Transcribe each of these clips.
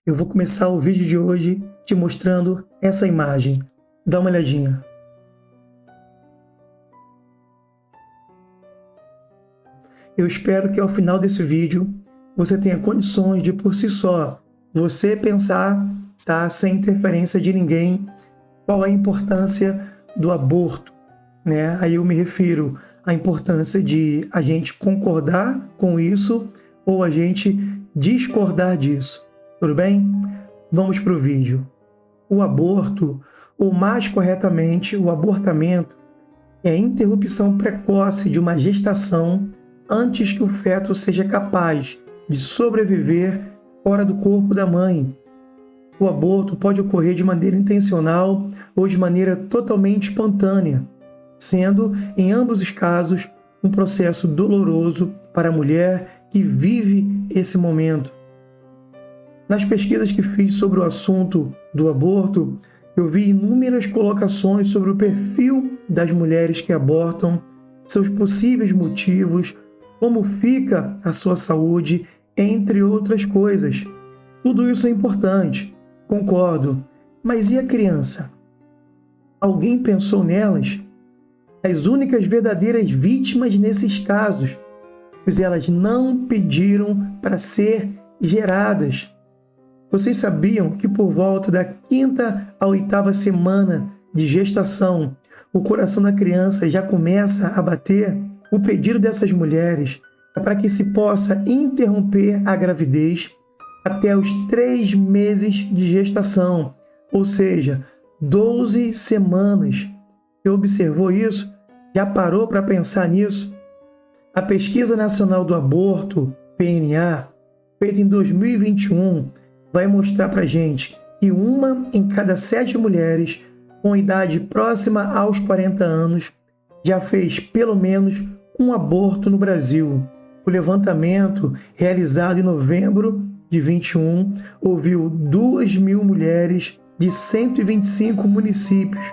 Eu vou começar o vídeo de hoje te mostrando essa imagem. Dá uma olhadinha. Eu espero que ao final desse vídeo você tenha condições de, por si só, você pensar, tá, sem interferência de ninguém, qual é a importância do aborto, né? Aí eu me refiro à importância de a gente concordar com isso ou a gente discordar disso. Tudo bem? Vamos para o vídeo. O aborto, ou mais corretamente, o abortamento, é a interrupção precoce de uma gestação antes que o feto seja capaz de sobreviver fora do corpo da mãe. O aborto pode ocorrer de maneira intencional ou de maneira totalmente espontânea, sendo, em ambos os casos, um processo doloroso para a mulher que vive esse momento. Nas pesquisas que fiz sobre o assunto do aborto, eu vi inúmeras colocações sobre o perfil das mulheres que abortam, seus possíveis motivos, como fica a sua saúde, entre outras coisas. Tudo isso é importante, concordo, mas e a criança? Alguém pensou nelas? As únicas verdadeiras vítimas nesses casos, pois elas não pediram para ser geradas. Vocês sabiam que por volta da 5ª à 8ª semana de gestação, o coração da criança já começa a bater? O pedido dessas mulheres é para que se possa interromper a gravidez até os 3 meses de gestação, ou seja, 12 semanas. Você observou isso? Já parou para pensar nisso? A Pesquisa Nacional do Aborto, PNA, feita em 2021, vai mostrar para a gente que 1 em cada 7 mulheres com idade próxima aos 40 anos já fez pelo menos um aborto no Brasil. O levantamento, realizado em novembro de 21, ouviu 2.000 mulheres de 125 municípios.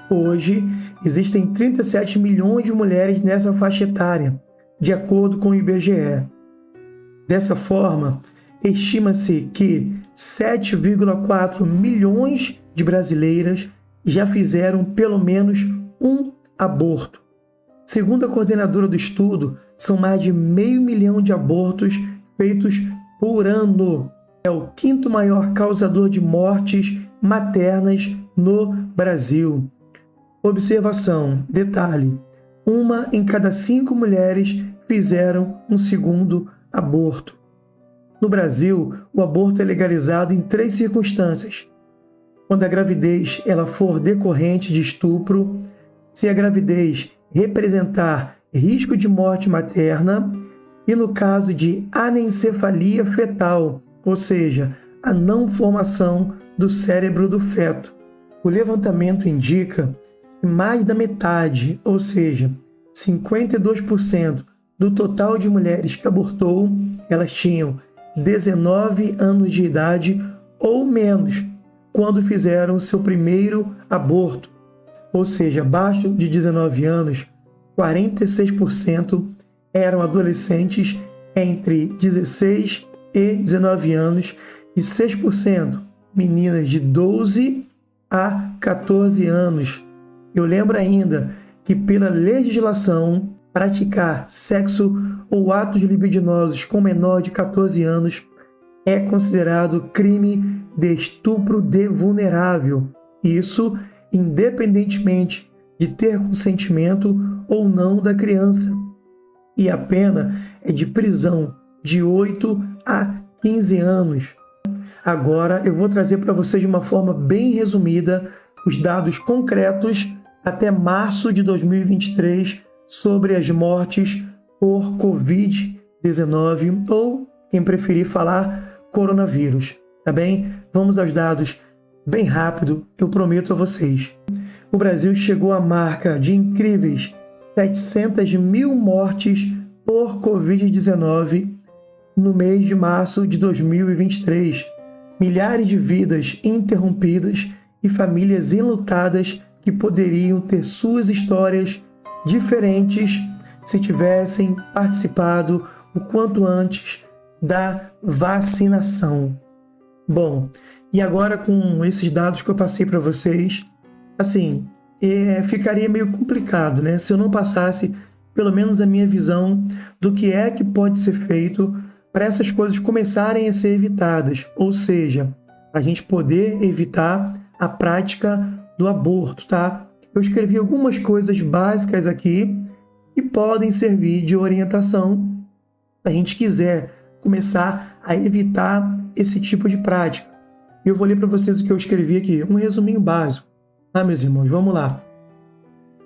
Hoje, existem 37 milhões de mulheres nessa faixa etária, de acordo com o IBGE. Dessa forma, estima-se que 7,4 milhões de brasileiras já fizeram pelo menos um aborto. Segundo a coordenadora do estudo, são mais de 500 mil de abortos feitos por ano. É o 5º maior causador de mortes maternas no Brasil. Observação, detalhe, 1 em cada 5 mulheres fizeram um segundo aborto. No Brasil, o aborto é legalizado em 3 circunstâncias. Quando a gravidez ela for decorrente de estupro, se a gravidez representar risco de morte materna e no caso de anencefalia fetal, ou seja, a não formação do cérebro do feto. O levantamento indica que mais da metade, ou seja, 52% do total de mulheres que abortou, elas tinham 19 anos de idade ou menos quando fizeram seu primeiro aborto. Ou seja, abaixo de 19 anos, 46% eram adolescentes entre 16 e 19 anos e 6% meninas de 12 a 14 anos. Eu lembro ainda que pela legislação, praticar sexo ou atos libidinosos com menor de 14 anos é considerado crime de estupro de vulnerável. Isso independentemente de ter consentimento ou não da criança. E a pena é de prisão de 8 a 15 anos. Agora eu vou trazer para vocês de uma forma bem resumida os dados concretos até março de 2023 sobre as mortes por Covid-19 ou, quem preferir falar, coronavírus. Tá bem? Vamos aos dados bem rápido, eu prometo a vocês. O Brasil chegou à marca de incríveis 700 mil mortes por Covid-19 no mês de março de 2023. Milhares de vidas interrompidas e famílias enlutadas que poderiam ter suas histórias diferentes se tivessem participado o quanto antes da vacinação. Bom, e agora com esses dados que eu passei para vocês, assim, ficaria meio complicado, né? Se eu não passasse pelo menos a minha visão do que é que pode ser feito para essas coisas começarem a ser evitadas, ou seja, para a gente poder evitar a prática do aborto, tá? Eu escrevi algumas coisas básicas aqui que podem servir de orientação se a gente quiser começar a evitar esse tipo de prática. Eu vou ler para vocês o que eu escrevi aqui, um resuminho básico, tá, meus irmãos? Vamos lá.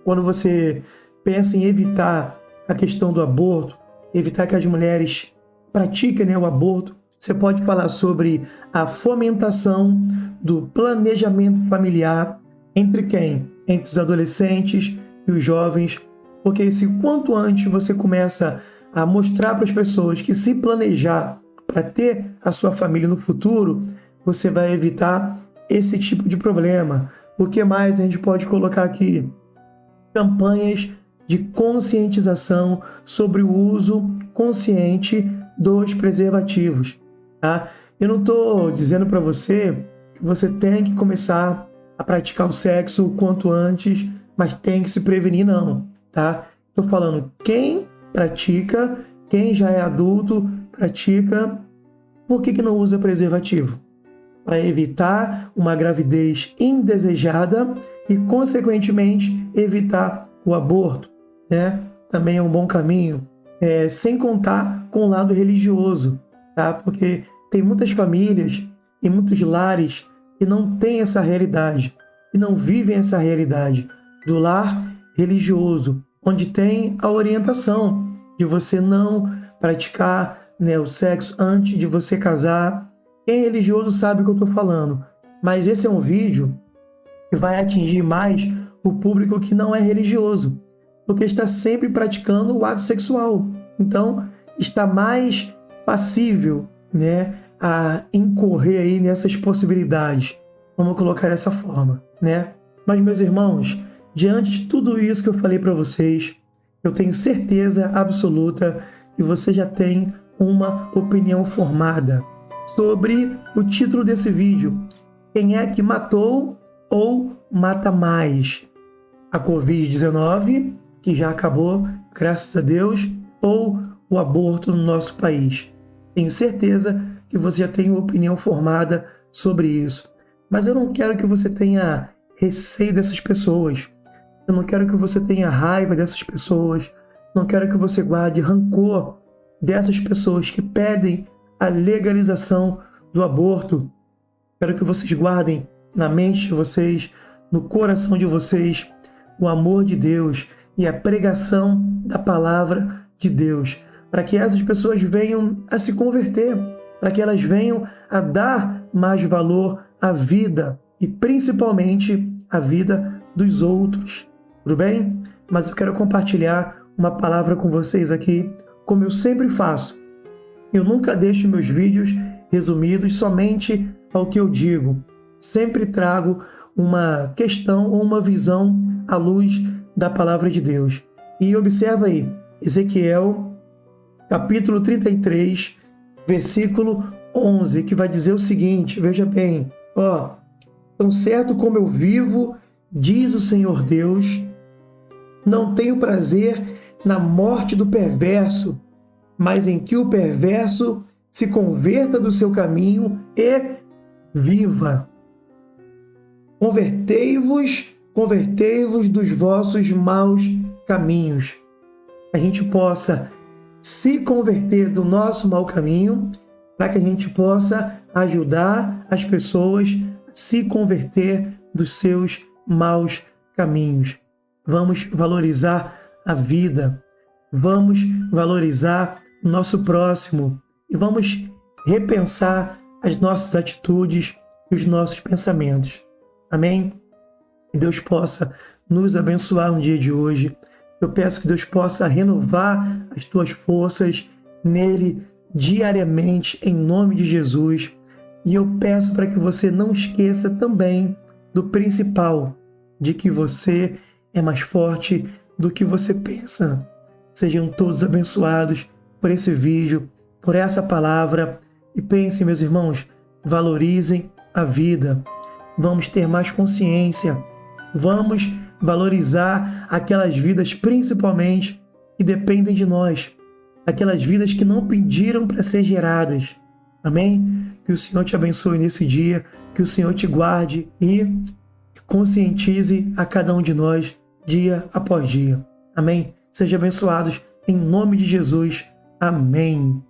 Quando você pensa em evitar a questão do aborto, evitar que as mulheres pratiquem, né, o aborto, você pode falar sobre a fomentação do planejamento familiar entre quem? Entre os adolescentes e os jovens, porque se quanto antes você começa a mostrar para as pessoas que se planejar para ter a sua família no futuro, você vai evitar esse tipo de problema. O que mais a gente pode colocar aqui? Campanhas de conscientização sobre o uso consciente dos preservativos. Tá? Eu não estou dizendo para você que você tem que começar a praticar o sexo o quanto antes, mas tem que se prevenir, não. Tá? Estou falando quem pratica, quem já é adulto, pratica. Por que não usa preservativo? Para evitar uma gravidez indesejada e, consequentemente, evitar o aborto, né? Também é um bom caminho, sem contar com o lado religioso, tá? Porque tem muitas famílias e muitos lares que não têm essa realidade, e não vivem essa realidade do lar religioso, onde tem a orientação de você não praticar, né, o sexo antes de você casar. Quem é religioso sabe o que eu estou falando, mas esse é um vídeo que vai atingir mais o público que não é religioso, porque está sempre praticando o ato sexual. Então, está mais passível, né, a incorrer aí nessas possibilidades. Vamos colocar dessa forma, né? Mas, meus irmãos, diante de tudo isso que eu falei para vocês, eu tenho certeza absoluta que você já tem uma opinião formada sobre o título desse vídeo: quem é que matou ou mata mais? A Covid-19, que já acabou, graças a Deus, ou o aborto no nosso país? Tenho certeza que você já tem uma opinião formada sobre isso. Mas eu não quero que você tenha receio dessas pessoas. Eu não quero que você tenha raiva dessas pessoas. Não quero que você guarde rancor dessas pessoas que pedem a legalização do aborto. Quero que vocês guardem na mente de vocês, no coração de vocês, o amor de Deus e a pregação da palavra de Deus, para que essas pessoas venham a se converter, para que elas venham a dar mais valor à vida e principalmente à vida dos outros. Tudo bem? Mas eu quero compartilhar uma palavra com vocês aqui, como eu sempre faço. Eu nunca deixo meus vídeos resumidos somente ao que eu digo. Sempre trago uma questão ou uma visão à luz da palavra de Deus. E observa aí, Ezequiel, capítulo 33, versículo 11, que vai dizer o seguinte, veja bem, tão certo como eu vivo, diz o Senhor Deus, não tenho prazer na morte do perverso, mas em que o perverso se converta do seu caminho e viva. Convertei-vos dos vossos maus caminhos. A gente possa se converter do nosso mau caminho, para que a gente possa ajudar as pessoas a se converter dos seus maus caminhos. Vamos valorizar a vida, vamos valorizar o nosso próximo e vamos repensar as nossas atitudes e os nossos pensamentos. Amém? Que Deus possa nos abençoar no dia de hoje. Eu peço que Deus possa renovar as tuas forças nele diariamente, em nome de Jesus. E eu peço para que você não esqueça também do principal, de que você é mais forte do que você pensa. Sejam todos abençoados por esse vídeo, por essa palavra. E pensem, meus irmãos, valorizem a vida. Vamos ter mais consciência. Vamos valorizar aquelas vidas, principalmente, que dependem de nós. Aquelas vidas que não pediram para ser geradas. Amém? Que o Senhor te abençoe nesse dia, que o Senhor te guarde e conscientize a cada um de nós dia após dia. Amém? Sejam abençoados em nome de Jesus. Amém.